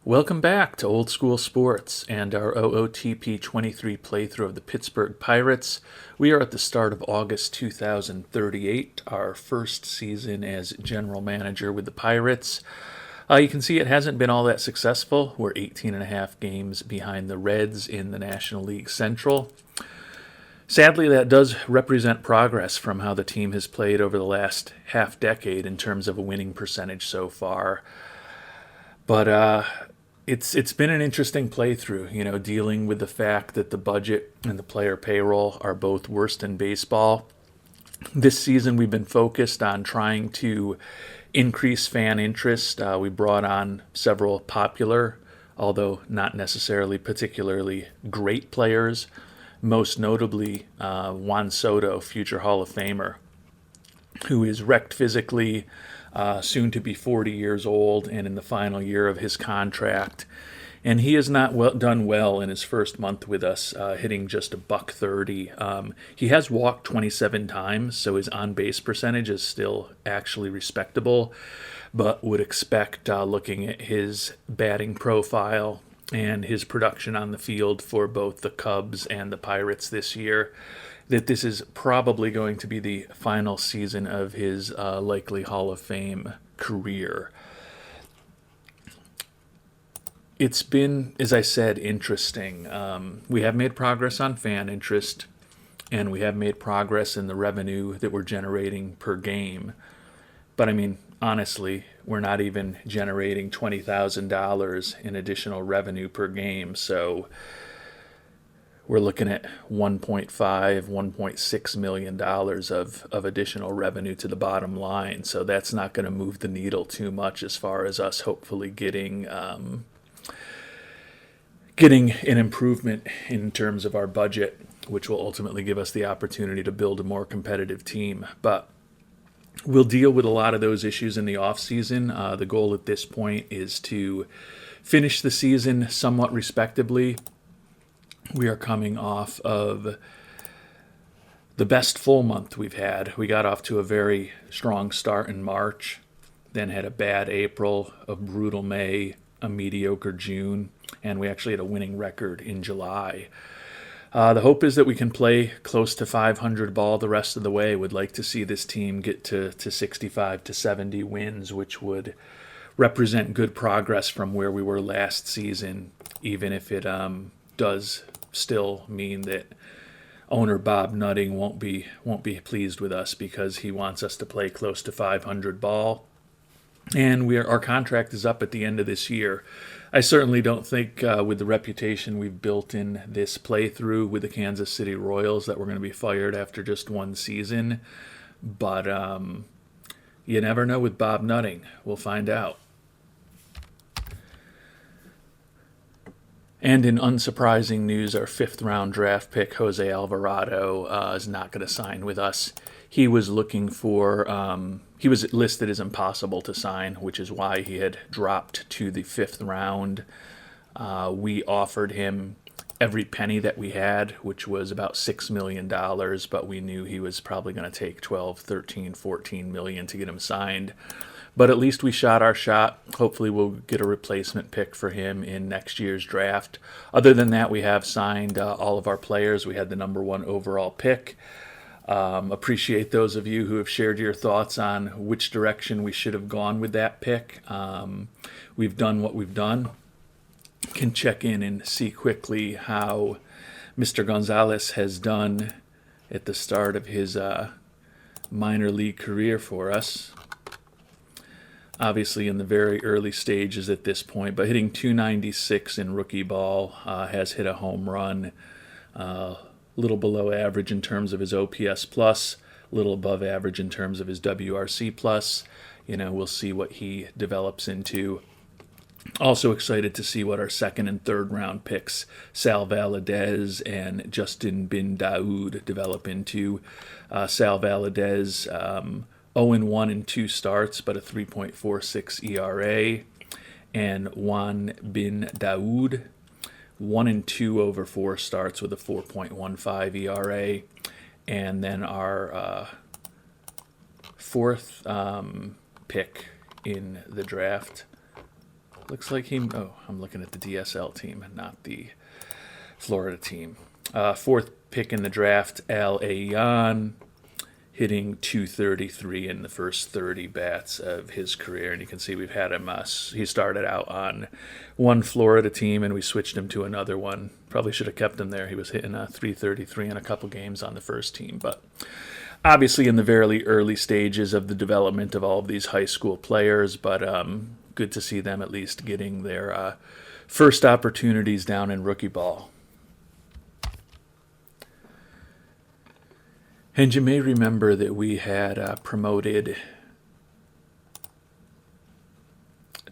Welcome back to Old School Sports and our OOTP 23 playthrough of the Pittsburgh Pirates. We are at the start of August 2038, our first season as general manager with the Pirates. You can see it hasn't been all that successful. We're 18 and a half games behind the Reds in the National League Central. Sadly, that does represent progress from how the team has played over the last half decade in terms of a winning percentage so far. But it's been an interesting playthrough, dealing with the fact that the budget and the player payroll are both worst in baseball. This season, we've been focused on trying to increase fan interest. We brought on several popular, although not necessarily particularly great players, most notably Juan Soto, future Hall of Famer, who is wrecked physically, soon to be 40 years old and in the final year of his contract. And he has not done well in his first month with us, hitting just a $130. He has walked 27 times, so his on-base percentage is still actually respectable, but would expect, looking at his batting profile and his production on the field for both the Cubs and the Pirates this year, that this is probably going to be the final season of his likely Hall of Fame career. It's been, as I said, interesting. We have made progress on fan interest, and we have made progress in the revenue that we're generating per game. But I mean, honestly, we're not even generating $20,000 in additional revenue per game. So we're looking at $1.5, $1.6 million of additional revenue to the bottom line. So that's not going to move the needle too much as far as us hopefully getting an improvement in terms of our budget, which will ultimately give us the opportunity to build a more competitive team. But we'll deal with a lot of those issues in the offseason. The goal at this point is to finish the season somewhat respectably. We are coming off of the best full month we've had. We got off to a very strong start in March, then had a bad April, a brutal May, a mediocre June, and we actually had a winning record in July. The hope is that we can play close to 500 ball the rest of the way. Would like to see this team get to 65 to 70 wins, which would represent good progress from where we were last season, even if it does still mean that owner Bob Nutting won't be pleased with us because he wants us to play close to 500 ball. And our contract is up at the end of this year. I certainly don't think with the reputation we've built in this playthrough with the Kansas City Royals that we're going to be fired after just one season. But you never know with Bob Nutting. We'll find out. And in unsurprising news, our fifth-round draft pick, Jose Alvarado, is not going to sign with us. He was looking for, he was listed as impossible to sign, which is why he had dropped to the fifth round. We offered him every penny that we had, which was about $6 million, but we knew he was probably going to take 12, 13, 14 million to get him signed. But at least we shot our shot. Hopefully we'll get a replacement pick for him in next year's draft. Other than that, we have signed all of our players. We had the number 1 overall pick. Appreciate those of you who have shared your thoughts on which direction we should have gone with that pick. We've done what we've done. Can check in and see quickly how Mr. Gonzalez has done at the start of his minor league career for us. Obviously in the very early stages at this point, but hitting .296 in rookie ball, has hit a home run, little below average in terms of his OPS plus, little above average in terms of his WRC plus. We'll see what he develops into. Also excited to see what our second and third round picks, Sal Valadez and Justin Bin Daoud, develop into. Sal Valadez, 0-1 in 2 starts, but a 3.46 ERA. And Juan Bin Daoud, 1-2 over 4 starts with a 4.15 ERA. And then our fourth pick in the draft, looks like he. Oh, I'm looking at the DSL team, not the Florida team. Fourth pick in the draft, Al Ayan, hitting 233 in the first 30 bats of his career. And you can see we've had him, he started out on one Florida team and we switched him to another one. Probably should have kept him there. He was hitting 333 in a couple games on the first team. But obviously in the very early stages of the development of all of these high school players. But good to see them at least getting their first opportunities down in rookie ball. And you may remember that we had promoted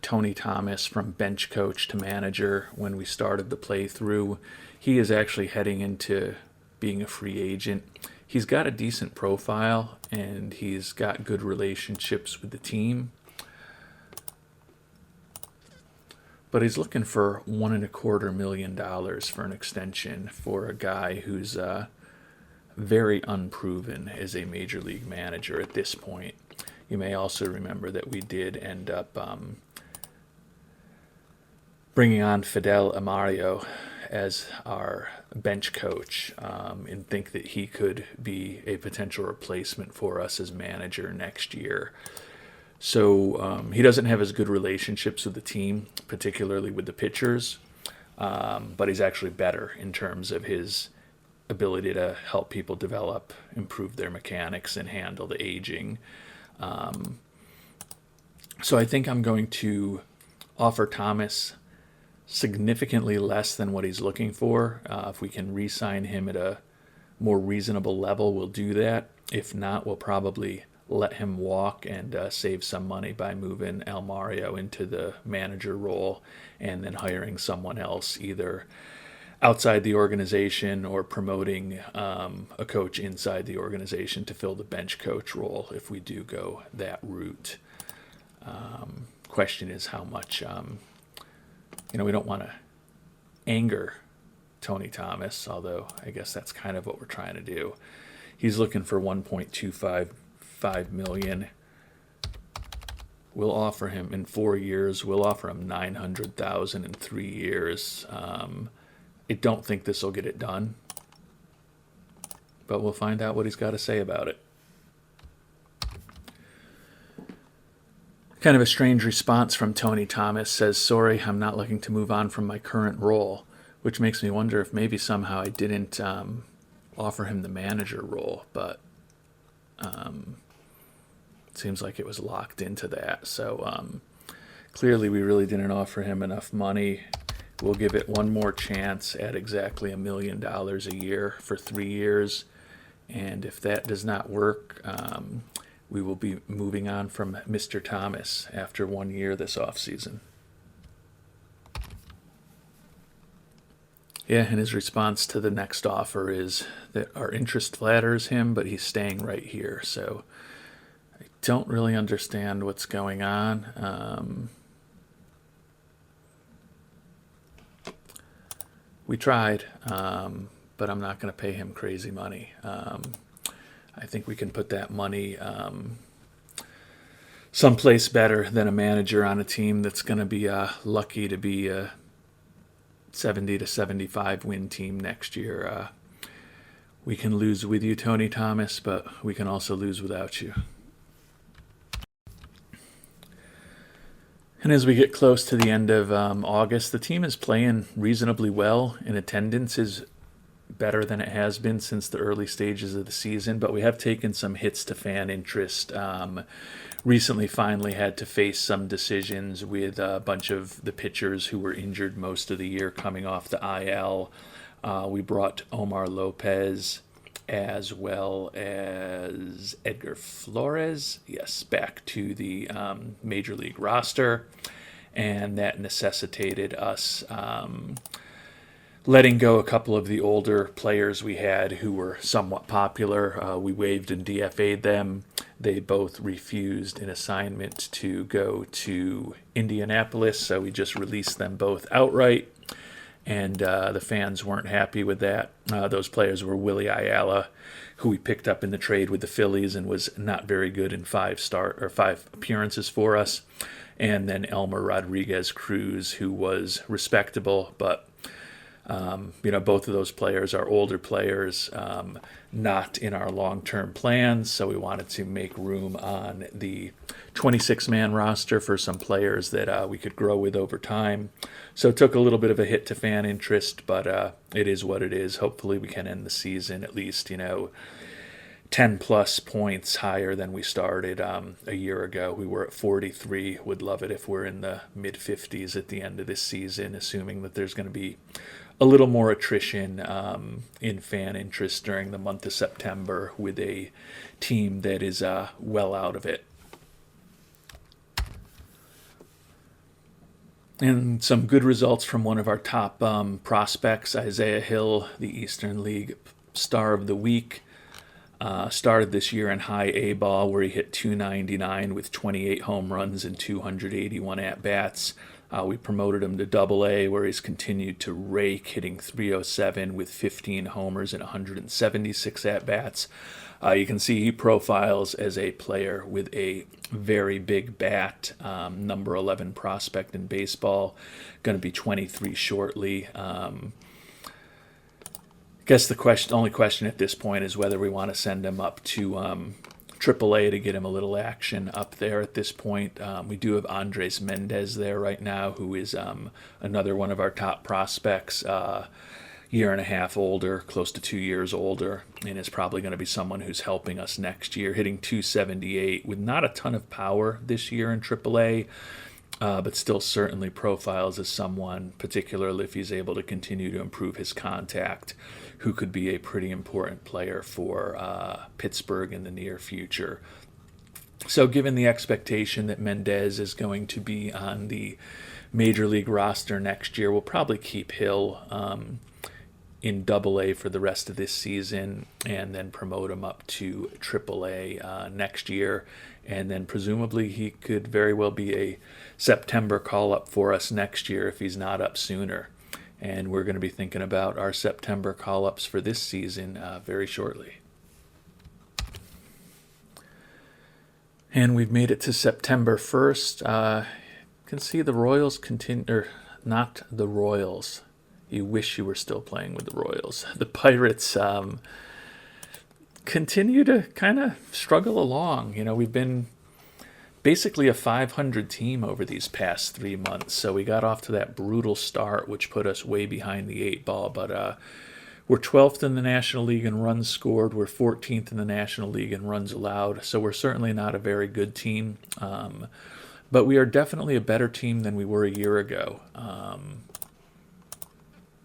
Tony Thomas from bench coach to manager when we started the playthrough. He is actually heading into being a free agent. He's got a decent profile and he's got good relationships with the team. But he's looking for $1.25 million for an extension for a guy who's very unproven as a major league manager at this point. You may also remember that we did end up bringing on Fidel Amario as our bench coach and think that he could be a potential replacement for us as manager next year. So he doesn't have as good relationships with the team, particularly with the pitchers, but he's actually better in terms of his ability to help people develop, improve their mechanics, and handle the aging. So I think I'm going to offer Thomas significantly less than what he's looking for. If we can re-sign him at a more reasonable level, we'll do that. If not, we'll probably let him walk and save some money by moving Almario into the manager role and then hiring someone else, either outside the organization or promoting a coach inside the organization to fill the bench coach role if we do go that route. Question is how much, we don't want to anger Tony Thomas, although I guess that's kind of what we're trying to do. He's looking for $1.255 million. We'll offer him in 4 years. We'll offer him $900,000 in 3 years. I don't think this will get it done, but we'll find out what he's got to say about it. Kind of a strange response from Tony Thomas. Says, sorry, I'm not looking to move on from my current role, which makes me wonder if maybe somehow I didn't offer him the manager role, but it seems like it was locked into that. So clearly we really didn't offer him enough money. We'll give it one more chance at exactly $1 million a year for 3 years. And if that does not work, we will be moving on from Mr. Thomas after 1 year this offseason. Yeah, and his response to the next offer is that our interest flatters him, but he's staying right here. So I don't really understand what's going on. We tried, but I'm not going to pay him crazy money. I think we can put that money someplace better than a manager on a team that's going to be lucky to be a 70 to 75 win team next year. We can lose with you, Tony Thomas, but we can also lose without you. And as we get close to the end of August, the team is playing reasonably well, and attendance is better than it has been since the early stages of the season, but we have taken some hits to fan interest. Recently finally had to face some decisions with a bunch of the pitchers who were injured most of the year coming off the IL. We brought Omar Lopez as well as Edgar Flores, back to the major league roster, and that necessitated us letting go a couple of the older players we had who were somewhat popular. We waived and DFA'd them. They both refused an assignment to go to Indianapolis, so we just released them both outright. and the fans weren't happy with that. Those players were Willie Ayala, who we picked up in the trade with the Phillies and was not very good in five appearances for us, and then Elmer Rodriguez Cruz, who was respectable, but both of those players are older players, not in our long-term plans, so we wanted to make room on the 26-man roster for some players that we could grow with over time. So it took a little bit of a hit to fan interest, but it is what it is. Hopefully we can end the season at least, 10-plus points higher than we started a year ago. We were at 43. Would love it if we're in the mid-50s at the end of this season, assuming that there's going to be a little more attrition in fan interest during the month of September with a team that is well out of it. And some good results from one of our top prospects, Isaiah Hill, the Eastern League Star of the Week. Started this year in high A ball, where he hit .299 with 28 home runs and 281 at-bats. We promoted him to Double A, where he's continued to rake, hitting .307 with 15 homers and 176 at-bats. You can see he profiles as a player with a very big bat, number 11 prospect in baseball, going to be 23 shortly. I guess the only question at this point is whether we want to send him up to AAA to get him a little action up there at this point. We do have Andres Mendez there right now, who is another one of our top prospects, year and a half older, close to 2 years older, and is probably going to be someone who's helping us next year, hitting .278 with not a ton of power this year in AAA, but still certainly profiles as someone, particularly if he's able to continue to improve his contact, who could be a pretty important player for Pittsburgh in the near future. So given the expectation that Mendez is going to be on the Major League roster next year, we'll probably keep Hill in Double A for the rest of this season and then promote him up to AAA next year. And then presumably he could very well be a September call-up for us next year if he's not up sooner. And we're going to be thinking about our September call-ups for this season very shortly. And we've made it to September 1st. You can see the Royals continue, or not the Royals. You wish you were still playing with the Royals. The Pirates continue to kind of struggle along. We've been basically a 500 team over these past 3 months. So we got off to that brutal start, which put us way behind the 8 ball. But we're 12th in the National League in runs scored. We're 14th in the National League in runs allowed. So we're certainly not a very good team. But we are definitely a better team than we were a year ago.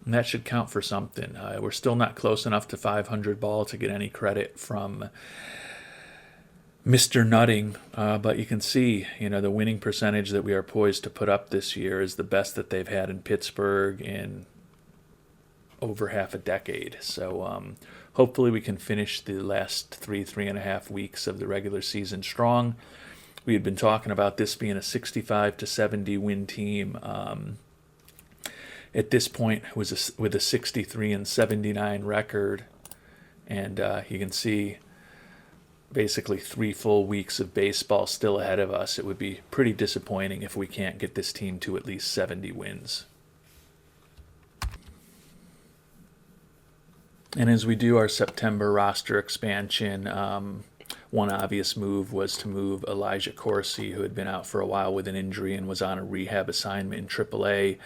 And that should count for something. We're still not close enough to 500 ball to get any credit from Mr. Nutting, but you can see, the winning percentage that we are poised to put up this year is the best that they've had in Pittsburgh in over half a decade. So hopefully we can finish the last 3.5 weeks of the regular season strong. We had been talking about this being a 65 to 70 win team. At this point, was with a 63 and 79 record, and you can see basically 3 full weeks of baseball still ahead of us. It would be pretty disappointing if we can't get this team to at least 70 wins. And as we do our September roster expansion, one obvious move was to move Elijah Corsi, who had been out for a while with an injury and was on a rehab assignment in AAA.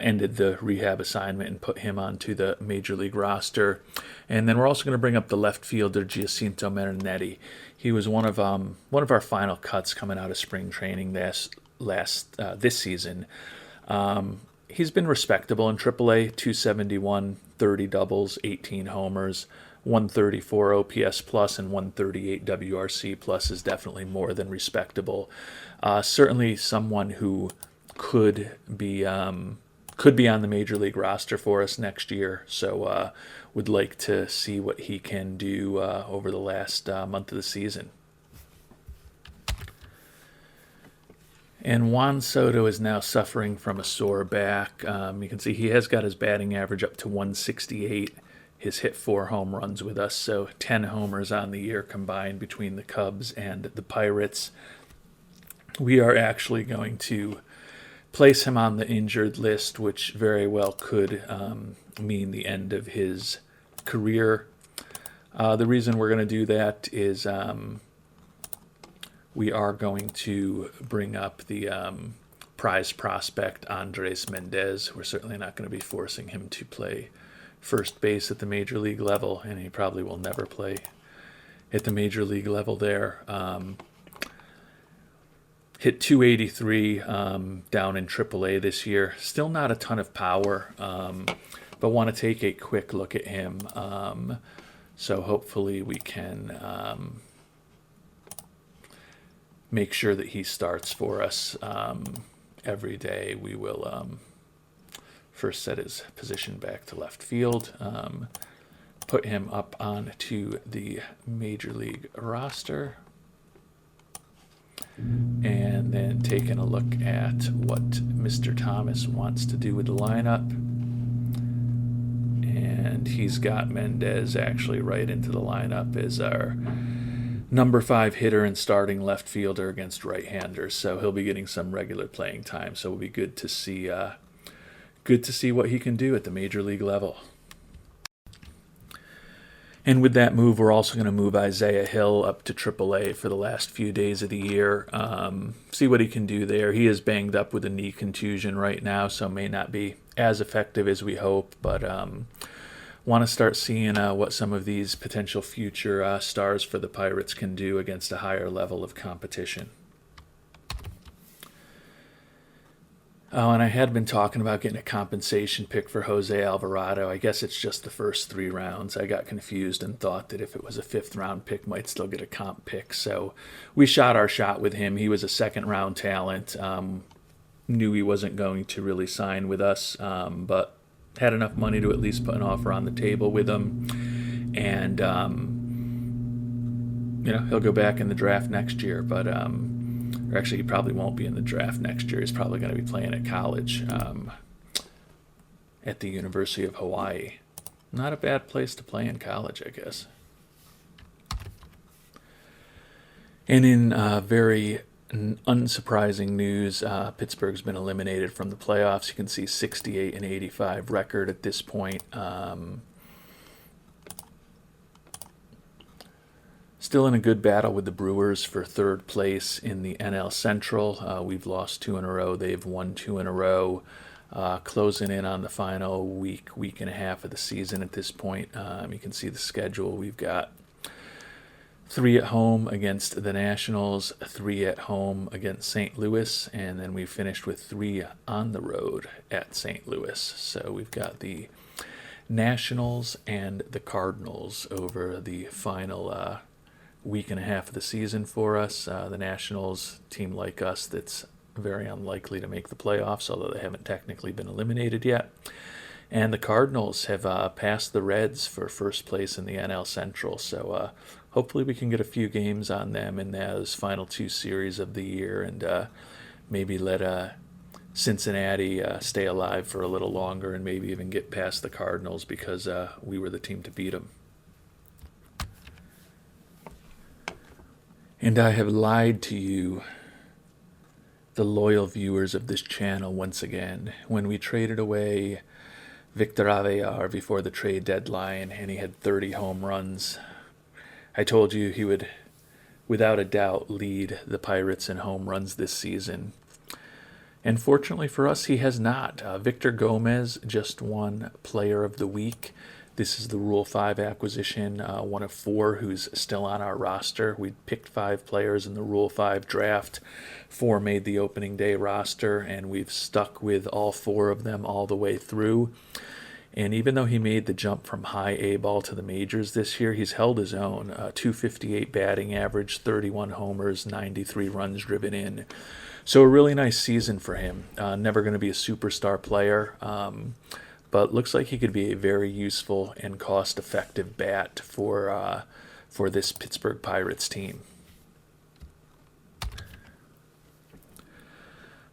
Ended the rehab assignment and put him onto the Major League roster. And then we're also going to bring up the left fielder Giacinto Marinetti. He was one of our final cuts coming out of spring training this season. He's been respectable in AAA, 271, 30 doubles, 18 homers, 134 OPS plus and 138 WRC plus is definitely more than respectable. Certainly someone who could be on the Major League roster for us next year. So would like to see what he can do over the last month of the season. And Juan Soto is now suffering from a sore back. You can see he has got his batting average up to 168. He's hit 4 home runs with us, so 10 homers on the year combined between the Cubs and the Pirates. We are actually going to place him on the injured list, which very well could mean the end of his career. The reason we're going to do that is we are going to bring up the prize prospect Andres Mendez. We're certainly not going to be forcing him to play first base at the major league level, and he probably will never play at the major league level there. Hit 283 down in AAA this year. Still not a ton of power, but want to take a quick look at him. So hopefully we can make sure that he starts for us every day. We will first set his position back to left field, put him up onto the major league roster, and then taking a look at what Mr. Thomas wants to do with the lineup. And he's got Mendez actually right into the lineup as our number 5 hitter and starting left fielder against right-handers. So he'll be getting some regular playing time. So it'll be good to see what he can do at the major league level. And with that move, we're also going to move Isaiah Hill up to AAA for the last few days of the year. See what he can do there. He is banged up with a knee contusion right now, so may not be as effective as we hope. But want to start seeing what some of these potential future stars for the Pirates can do against a higher level of competition. Oh, and I had been talking about getting a compensation pick for Jose Alvarado. I guess it's just the first 3 rounds. I got confused and thought that if it was a 5th round pick, might still get a comp pick. So we shot our shot with him. He was a 2nd round talent. Knew he wasn't going to really sign with us, but had enough money to at least put an offer on the table with him. And, he'll go back in the draft next year, but or actually, he probably won't be in the draft next year. He's probably going to be playing at college at the University of Hawaii. Not a bad place to play in college, I guess. And in very unsurprising news, Pittsburgh's been eliminated from the playoffs. You can see 68-85 record at this point. Still in a good battle with the Brewers for 3rd place in the NL Central. We've lost 2 in a row. They've won 2 in a row. Closing in on the final week and a half of the season at this point. You can see the schedule. We've got 3 at home against the Nationals, 3 at home against St. Louis, and then we finished with 3 on the road at St. Louis. So we've got the Nationals and the Cardinals over the final week and a half of the season for us. The Nationals, team like us that's very unlikely to make the playoffs, although they haven't technically been eliminated yet. And the Cardinals have passed the Reds for first place in the NL Central, so hopefully we can get a few games on them in those final 2 series of the year, and maybe let Cincinnati stay alive for a little longer and maybe even get past the Cardinals because we were the team to beat them. And I have lied to you, the loyal viewers of this channel, once again. When we traded away Victor Avelar before the trade deadline and he had 30 home runs, I told you he would, without a doubt, lead the Pirates in home runs this season. And fortunately for us, he has not. Victor Gomez just won Player of the Week. This is the Rule 5 acquisition, one of 4 who's still on our roster. We picked 5 players in the Rule 5 draft. 4 made the opening day roster, and we've stuck with all 4 of them all the way through. And even though he made the jump from high A ball to the majors this year, he's held his own. 258 batting average, 31 homers, 93 runs driven in. So a really nice season for him. Never going to be a superstar player, but looks like he could be a very useful and cost-effective bat for this Pittsburgh Pirates team.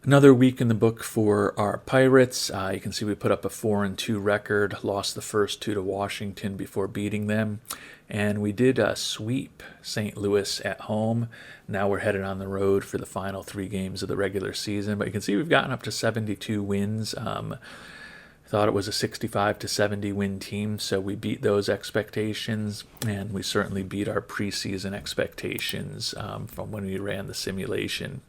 Another week in the book for our Pirates. You can see we put up a 4-2 record, lost the first two to Washington before beating them, and we did sweep St. Louis at home. Now we're headed on the road for the final 3 games of the regular season, but you can see we've gotten up to 72 wins. Thought it was a 65-70 win team, so we beat those expectations, and we certainly beat our preseason expectations from when we ran the simulation.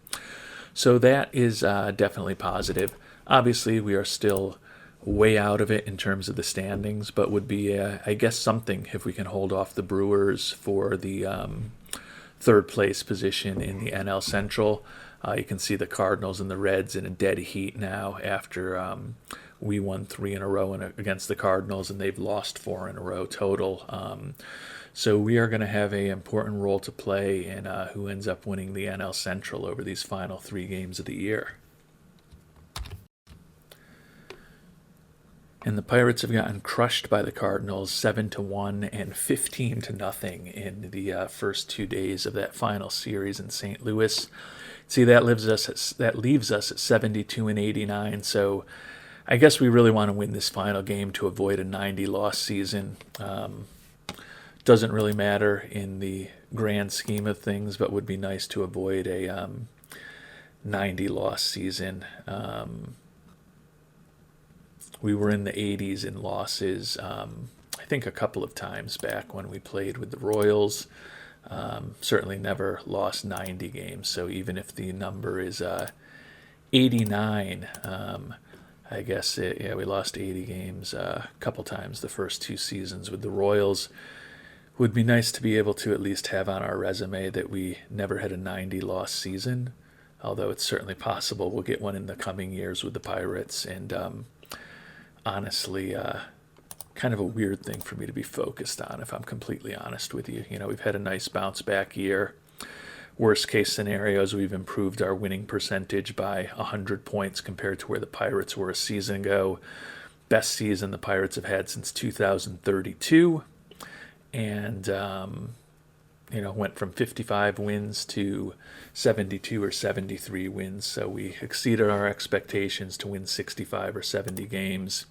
So that is definitely positive. Obviously, we are still way out of it in terms of the standings, but would be, I guess, something if we can hold off the Brewers for the third place position in the NL Central. You can see the Cardinals and the Reds in a dead heat now after we won 3 in a row against the Cardinals, and they've lost 4 in a row total. So we are going to have an important role to play in who ends up winning the NL Central over these final 3 games of the year. And the Pirates have gotten crushed by the Cardinals 7-1 and 15-0 in the first 2 days of that final series in St. Louis. See, that leaves us at 72 and 89. So I guess we really want to win this final game to avoid a 90-loss season. Doesn't really matter in the grand scheme of things, but would be nice to avoid a 90-loss season. We were in the 80s in losses, I think a couple of times back when we played with the Royals. Certainly never lost 90 games, so even if the number is 89, I guess we lost 80 games a couple times the first 2 seasons with the Royals. Would be nice to be able to at least have on our resume that we never had a 90-loss season, although it's certainly possible we'll get one in the coming years with the Pirates. And honestly, kind of a weird thing for me to be focused on, if I'm completely honest with you. You know, we've had a nice bounce-back year. Worst case scenarios, we've improved our winning percentage by 100 points compared to where the Pirates were a season ago. Best season the Pirates have had since 2032. And, went from 55 wins to 72 or 73 wins. So we exceeded our expectations to win 65 or 70 games,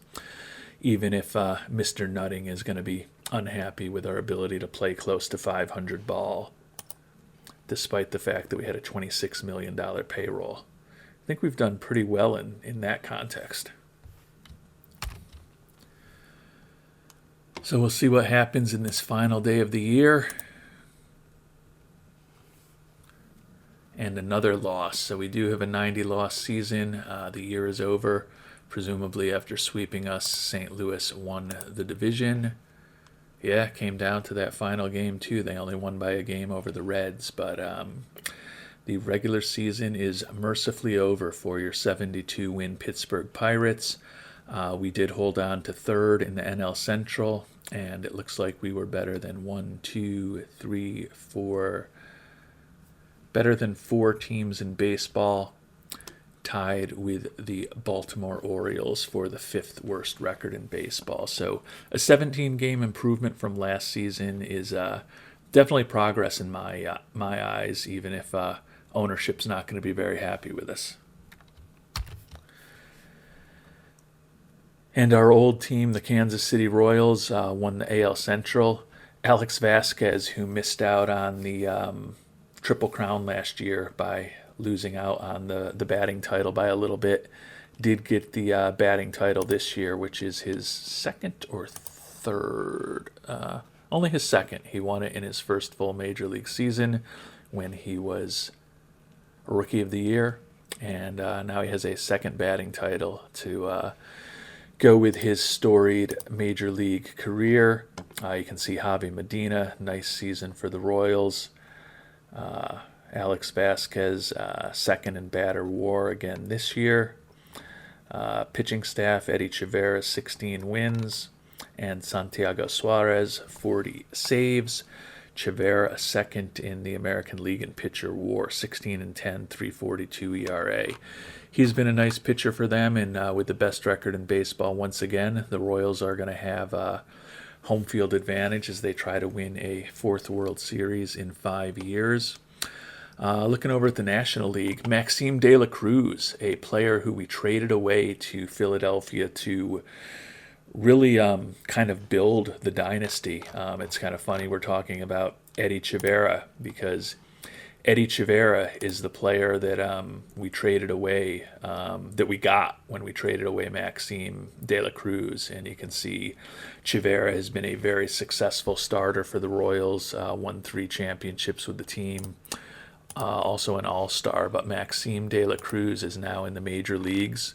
even if Mr. Nutting is going to be unhappy with our ability to play close to 500 ball, despite the fact that we had a $26 million payroll. I think we've done pretty well in that context. So we'll see what happens in this final day of the year. And another loss. So we do have a 90-loss season. The year is over. Presumably after sweeping us, St. Louis won the division. Yeah, came down to that final game too. They only won by a game over the Reds. But the regular season is mercifully over for your 72-win Pittsburgh Pirates. We did hold on to third in the NL Central, and it looks like we were better than better than 4 teams in baseball, tied with the Baltimore Orioles for the 5th worst record in baseball. So a 17-game improvement from last season is definitely progress in my eyes, even if ownership's not going to be very happy with us. And our old team, the Kansas City Royals, won the AL Central. Alex Vasquez, who missed out on the Triple Crown last year by losing out on the batting title by a little bit, did get the batting title this year, which is his second or third. Only his second. He won it in his first full Major League season when he was Rookie of the Year. And now he has a second batting title to go with his storied Major League career. You can see Javi Medina, nice season for the Royals. Alex Vasquez, second in batter WAR again this year. Pitching staff, Eddie Chavera, 16 wins. And Santiago Suarez, 40 saves. Chavera, second in the American League in pitcher WAR, 16-10, 3.42 ERA. He's been a nice pitcher for them, and with the best record in baseball once again, the Royals are going to have home field advantage as they try to win a 4th World Series in 5 years. Looking over at the National League, Maxime De La Cruz, a player who we traded away to Philadelphia to really kind of build the dynasty. It's kind of funny we're talking about Eddie Chivera because Eddie Chivera is the player that we traded away, that we got when we traded away Maxime De La Cruz. And you can see Chivera has been a very successful starter for the Royals, won 3 championships with the team, also an all-star. But Maxime De La Cruz is now in the major leagues.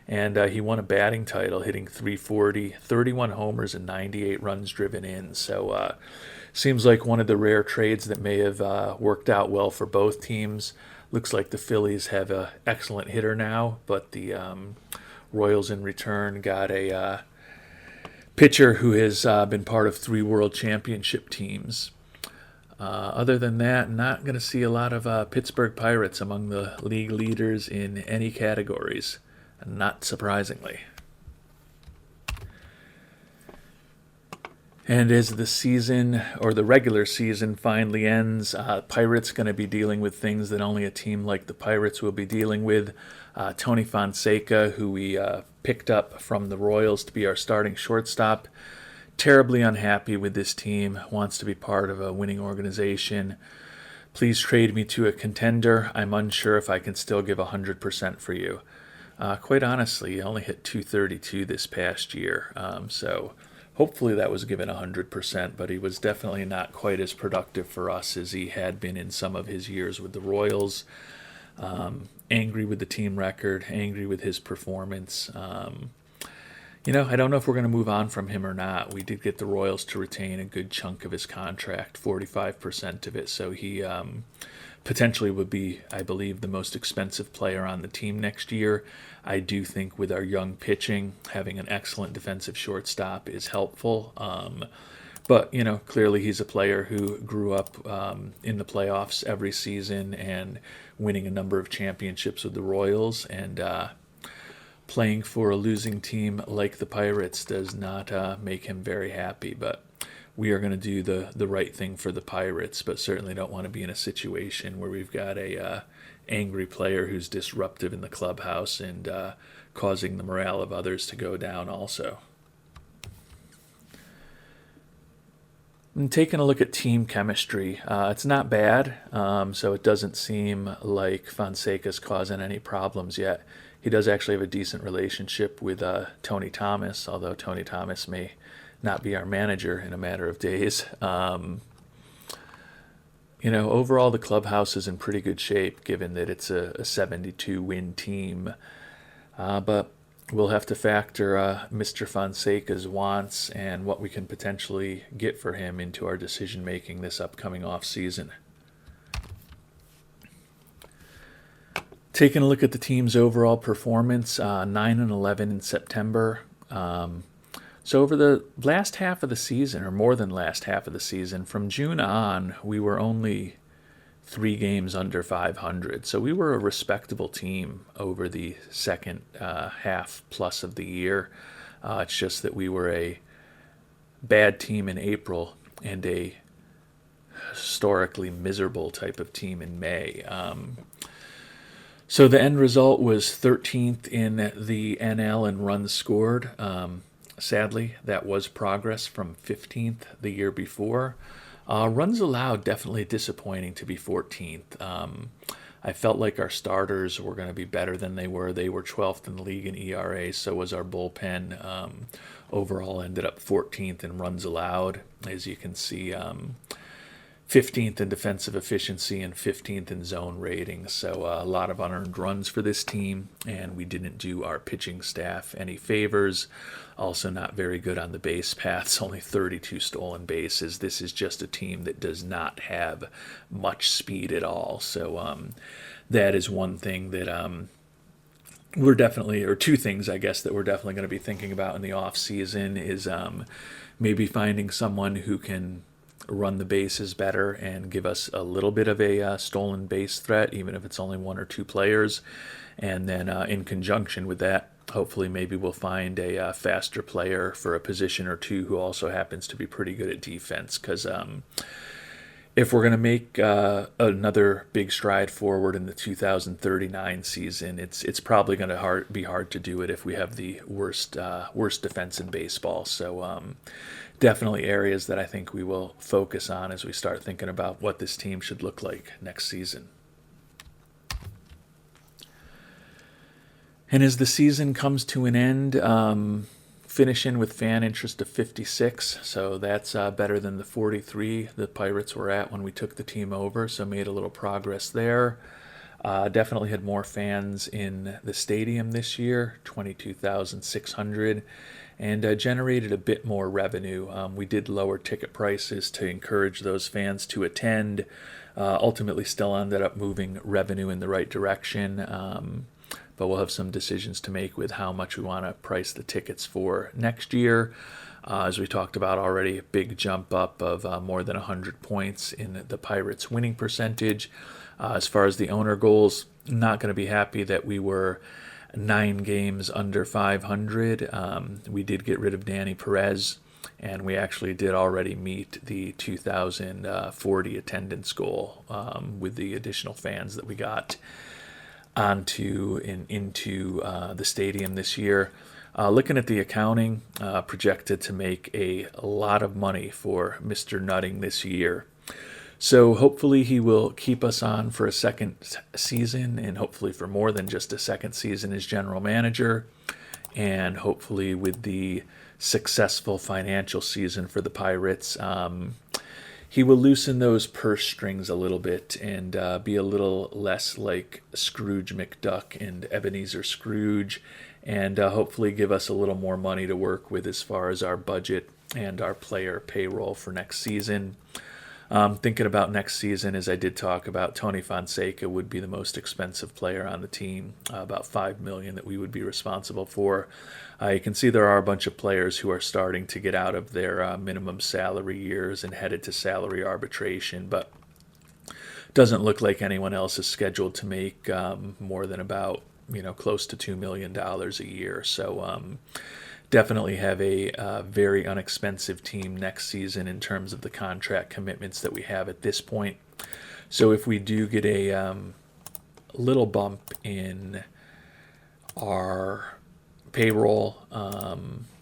And he won a batting title, hitting .340, 31 homers, and 98 runs driven in. So seems like one of the rare trades that may have worked out well for both teams. Looks like the Phillies have an excellent hitter now, but the Royals in return got a pitcher who has been part of 3 World Championship teams. Other than that, not going to see a lot of Pittsburgh Pirates among the league leaders in any categories. Not surprisingly. And as the season, or the regular season, finally ends, Pirates going to be dealing with things that only a team like the Pirates will be dealing with. Tony Fonseca, who we picked up from the Royals to be our starting shortstop, terribly unhappy with this team, wants to be part of a winning organization. Please trade me to a contender. I'm unsure if I can still give 100% for you. Quite honestly, he only hit .232 this past year, so hopefully that was given 100%, but he was definitely not quite as productive for us as he had been in some of his years with the Royals. Angry with the team record, angry with his performance. I don't know if we're going to move on from him or not. We did get the Royals to retain a good chunk of his contract, 45% of it, so he potentially would be, I believe, the most expensive player on the team next year. I do think with our young pitching, having an excellent defensive shortstop is helpful. But, clearly he's a player who grew up in the playoffs every season and winning a number of championships with the Royals. And playing for a losing team like the Pirates does not make him very happy. But we are going to do the right thing for the Pirates, but certainly don't want to be in a situation where we've got a angry player who's disruptive in the clubhouse and causing the morale of others to go down also. And taking a look at team chemistry, it's not bad, so it doesn't seem like Fonseca's causing any problems yet. He does actually have a decent relationship with Tony Thomas, although Tony Thomas may not be our manager in a matter of days. Overall the clubhouse is in pretty good shape given that it's a 72-win team. But we'll have to factor Mr. Fonseca's wants and what we can potentially get for him into our decision-making this upcoming off-season. Taking a look at the team's overall performance, 9-11 in September. So over the last half of the season, or more than last half of the season, from June on, we were only 3 games under 500. So we were a respectable team over the second half plus of the year. It's just that we were a bad team in April and a historically miserable type of team in May. So the end result was 13th in the NL in runs scored. Sadly, that was progress from 15th the year before. Runs allowed, definitely disappointing to be 14th. I felt like our starters were going to be better than they were. They were 12th in the league in ERA, so was our bullpen. Overall ended up 14th in runs allowed. As you can see, 15th in defensive efficiency and 15th in zone rating. So a lot of unearned runs for this team, and we didn't do our pitching staff any favors. Also not very good on the base paths, only 32 stolen bases. This is just a team that does not have much speed at all. So that is one thing that we're definitely, or 2 things, I guess, that we're definitely going to be thinking about in the off season is maybe finding someone who can run the bases better and give us a little bit of a stolen base threat, even if it's only 1 or 2 players. And then in conjunction with that, hopefully maybe we'll find a faster player for a position or 2 who also happens to be pretty good at defense, because if we're going to make another big stride forward in the 2039 season, it's probably going to be hard to do it if we have the worst defense in baseball. So definitely areas that I think we will focus on as we start thinking about what this team should look like next season. And as the season comes to an end, finishing with fan interest of 56, so that's better than the 43 the Pirates were at when we took the team over, so made a little progress there. Definitely had more fans in the stadium this year, 22,600, and generated a bit more revenue. We did lower ticket prices to encourage those fans to attend. Ultimately still ended up moving revenue in the right direction. But we'll have some decisions to make with how much we want to price the tickets for next year. As we talked about already, a big jump up of more than 100 points in the Pirates' winning percentage. As far as the owner goals, not going to be happy that we were 9 games under 500. We did get rid of Danny Perez, and we actually did already meet the 2,040 attendance goal with the additional fans that we got onto and into the stadium this year. Looking at the accounting, projected to make a lot of money for Mr. Nutting this year. So hopefully he will keep us on for a second season, and hopefully for more than just a second season as general manager. And hopefully with the successful financial season for the Pirates, he will loosen those purse strings a little bit and be a little less like Scrooge McDuck and Ebenezer Scrooge, and hopefully give us a little more money to work with as far as our budget and our player payroll for next season. Thinking about next season, as I did talk about, Tony Fonseca would be the most expensive player on the team, about $5 million that we would be responsible for. You can see there are a bunch of players who are starting to get out of their minimum salary years and headed to salary arbitration, but doesn't look like anyone else is scheduled to make more than about close to $2 million a year. So definitely have a very inexpensive team next season in terms of the contract commitments that we have at this point. So if we do get a little bump in our payroll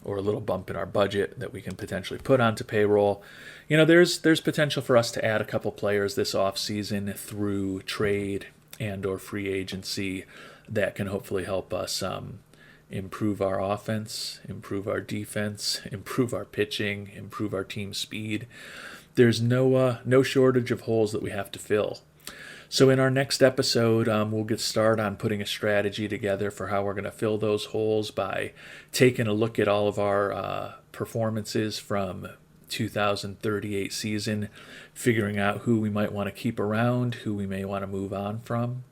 or a little bump in our budget that we can potentially put onto payroll, there's potential for us to add a couple players this offseason through trade and or free agency that can hopefully help us improve our offense, improve our defense, improve our pitching, improve our team speed. There's no shortage of holes that we have to fill. So in our next episode, we'll get started on putting a strategy together for how we're going to fill those holes by taking a look at all of our performances from 2038 season, figuring out who we might want to keep around, who we may want to move on from,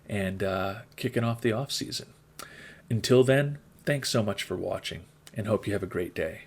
and kicking off the off season. Until then, thanks so much for watching, and hope you have a great day.